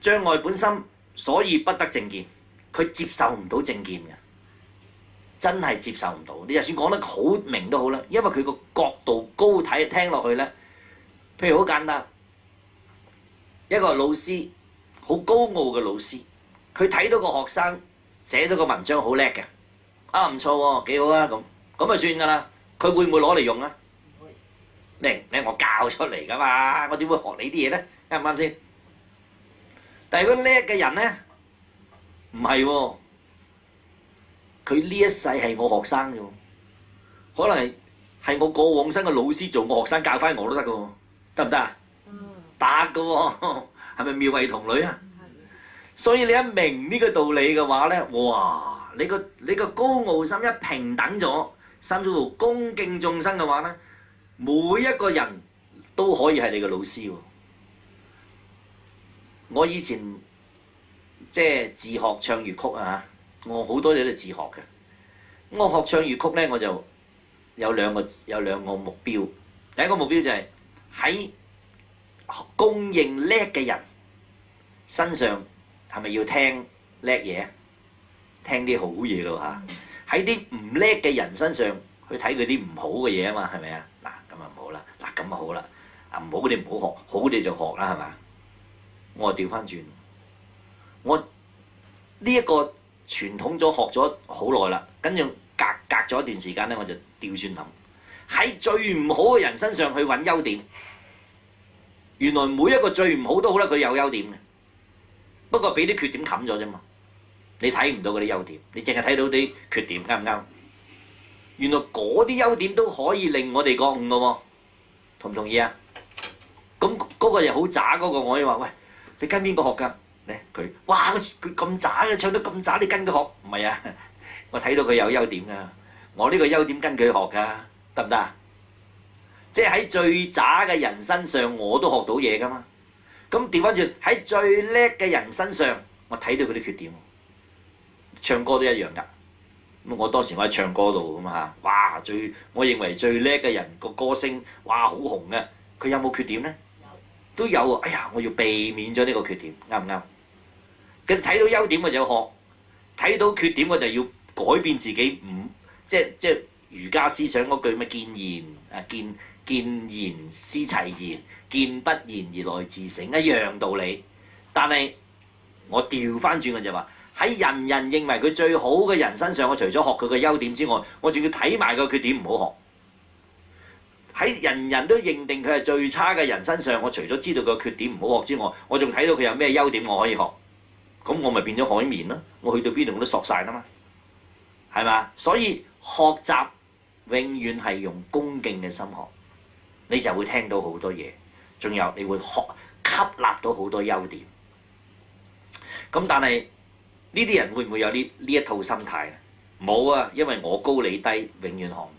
障礙本心，所以不得正見。佢接受唔到正見嘅，真係接受唔到。你就算講得好明都好啦，因為佢個角度高睇聽落去咧，譬如好簡單，一個老師好高傲嘅老師，佢睇到個學生寫咗個文章好叻嘅，啊唔錯喎，幾好啊咁就算㗎啦。佢會唔會攞嚟用啊？嚟我教出嚟㗎嘛，我點會學你啲嘢咧？啱唔啱先？但係如果叻嘅人咧，唔係喎，佢呢一世係我學生啫喎，可能係我過往生嘅老師做我學生教翻我都得㗎喎，得唔得啊？得㗎喎，係咪妙慧童女啊？所以你一明呢個道理嘅話咧，哇！你個高傲心一平等咗，甚至乎恭敬眾生嘅話咧，每一個人都可以係你嘅老師喎。我以前即係自學唱粵曲啊，我好多嘢都自學嘅。我學唱粵曲咧，我就有兩個目標。第一個目標就係喺供應叻嘅人身上，係咪要聽叻嘢？聽啲好嘢咯嚇。喺啲唔叻嘅人身上去睇佢啲唔好嘅嘢啊嘛，係咪啊？嗱咁啊唔好啦，嗱咁啊好啦，啊唔好嗰啲唔好學，好嗰啲就學啦，係嘛？我話調翻轉，我呢一個傳統咗學咗好耐啦，跟住隔咗一段時間咧，我就調轉諗，喺最唔好嘅人身上去揾優點。原來每一個最唔好都好啦，佢有優點嘅，不過俾啲缺點冚咗啫嘛。你睇唔到嗰啲優點，你淨係睇到啲缺點，啱唔啱？原來嗰啲優點都可以令我哋覺悟嘅喎，同唔同意啊？咁嗰個又好渣嗰個，我可以話喂，你跟邊個學㗎？咧佢，哇佢咁渣嘅，唱得咁渣，你跟佢學？唔係啊，我睇到佢有優點㗎，我呢個優點跟佢學㗎，得唔得啊？即係喺最渣嘅人身上，我都學到嘢㗎嘛。咁調翻轉喺最叻嘅人身上，我睇到佢啲缺點。唱歌都一樣㗎。咁我當時我喺唱歌度咁嚇，哇！我認為最叻嘅人個歌聲，哇好紅嘅，佢有冇缺點咧？都有啊！哎呀，我要避免咗呢個缺點，啱唔啱？咁睇到優點我就學，睇到缺點我就要改變自己，即係儒家思想嗰句咩見賢啊見賢思齊焉，見不賢而內自省，一樣道理。但係我調翻轉嘅就話，喺人人認為佢最好嘅人身上，我除咗學佢嘅優點之外，我仲要睇埋個缺點唔好學。喺人人都認定佢係最差嘅人身上，我除咗知道個缺點唔好學之外，我仲睇到佢有咩優點我可以學。咁我咪變咗海綿咯，我去到邊度我都索晒啦嘛，係嘛？所以學習永遠係用恭敬嘅心學，你就會聽到好多嘢，仲有你會吸納到好多優點。咁但係呢啲人會唔會有呢一套心態？冇啊，因為我高你低，永遠學唔